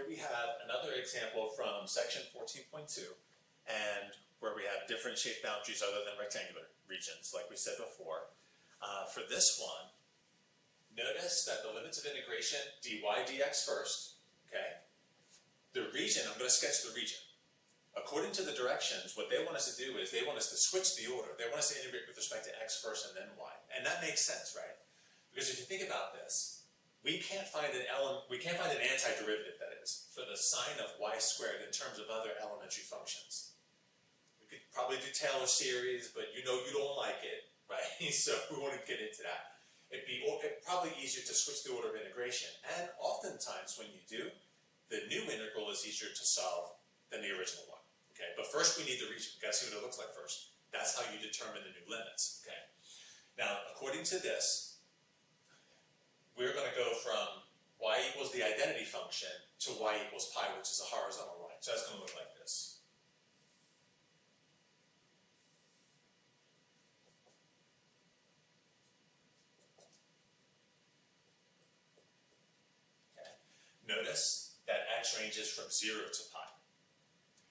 we have another example from section 14.2, and where we have different shape boundaries other than rectangular regions, like we said before. For this one, notice that the limits of integration, dy dx first, okay? The region, I'm going to sketch the region. According to the directions, what they want us to do is they want us to switch the order. They want us to integrate with respect to x first and then y. And that makes sense, right? Because if you think about this, we can't find an antiderivative, that is, for the sine of y squared in terms of other elementary functions. We could probably do Taylor series, but you know you don't like it, right? So we won't get into that. It'd probably easier to switch the order of integration. And oftentimes when you do, the new integral is easier to solve than the original one. Okay, but first we need the region. We've got to see what it looks like first. That's how you determine the new limits. Okay. Now, according to this, we're going to go from y equals the identity function to y equals pi, which is a horizontal line. So that's going to look like this. Okay. Notice that x ranges from 0 to pi.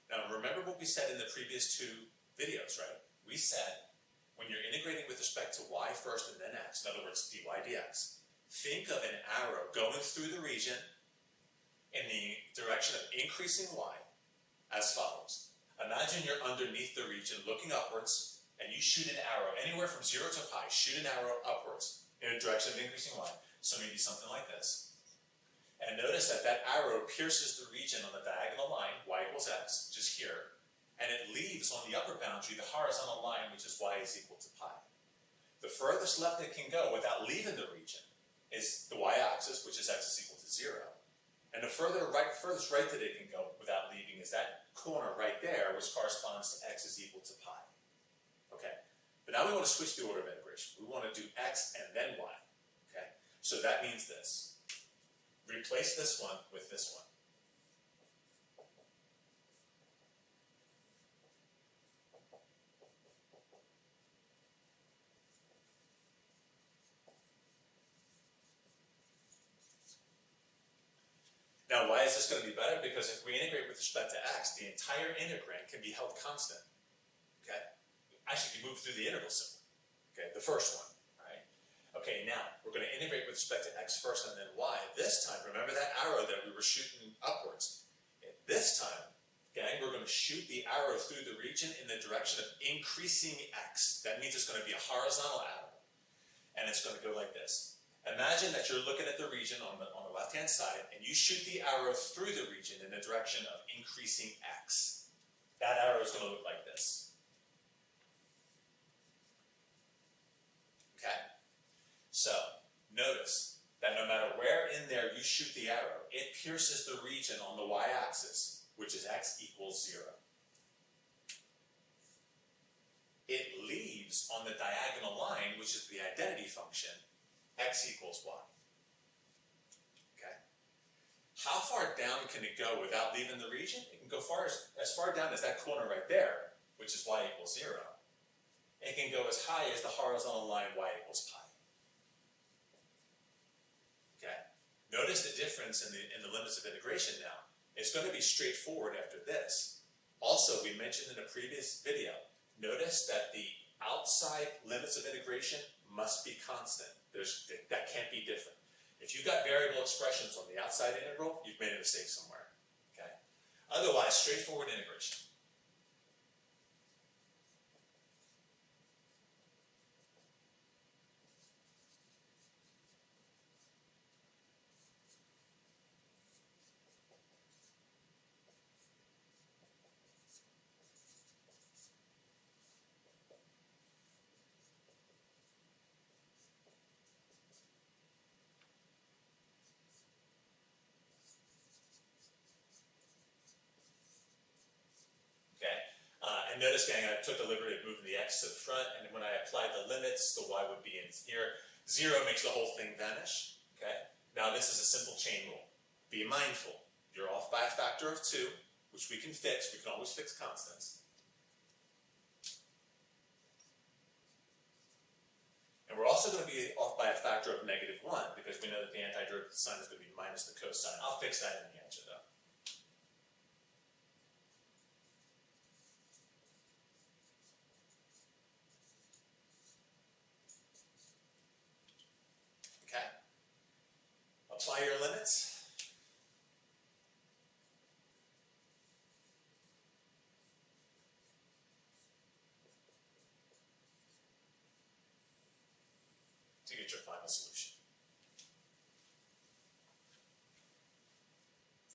Now, remember what we said in the previous two videos, right? We said when you're integrating with respect to y first and then x, in other words, dy dx, think of an arrow going through the region in the direction of increasing y as follows. Imagine you're underneath the region looking upwards, and you shoot an arrow anywhere from 0 to pi. Shoot an arrow upwards in a direction of increasing y. So maybe something like this. And notice that that arrow pierces the region on the diagonal line, y equals x, which is here, and it leaves on the upper boundary the horizontal line, which is y is equal to pi. The furthest left it can go without leaving the region is the y-axis, which is x is equal to 0. And the furthest right that it can go without leaving is that corner right there, which corresponds to x is equal to pi. Okay, but now we want to switch the order of integration. We want to do x and then y. Okay, so that means this. Replace this one with this one. Now, why is this going to be better? Because if we integrate with respect to x, the entire integrand can be held constant. Okay? Actually, we move through the integral symbol. Okay, the first one. Okay, now, we're going to integrate with respect to x first and then y. This time, remember that arrow that we were shooting upwards? This time, gang, we're going to shoot the arrow through the region in the direction of increasing x. That means it's going to be a horizontal arrow. And it's going to go like this. Imagine that you're looking at the region on the left-hand side, and you shoot the arrow through the region in the direction of increasing x. That arrow is going to look like this. Okay? So, notice that no matter where in there you shoot the arrow, it pierces the region on the y-axis, which is x equals 0. It leaves on the diagonal line, which is the identity function, x equals y. Okay? How far down can it go without leaving the region? It can go as far down as that corner right there, which is y equals 0. It can go as high as the horizontal line y equals pi. Notice the difference in the limits of integration now. It's going to be straightforward after this. Also, we mentioned in a previous video, notice that the outside limits of integration must be constant. That can't be different. If you've got variable expressions on the outside integral, you've made a mistake somewhere. Okay? Otherwise, straightforward integration. And notice, gang, I took the liberty of moving the x to the front, and when I applied the limits, the y would be in here. 0 makes the whole thing vanish. Okay? Now, this is a simple chain rule. Be mindful. You're off by a factor of 2, which we can fix. We can always fix constants. And we're also going to be off by a factor of -1, because we know that the antiderivative sign is going to be minus the cosine. I'll fix that in the answer, though. apply your limits. To get your final solution.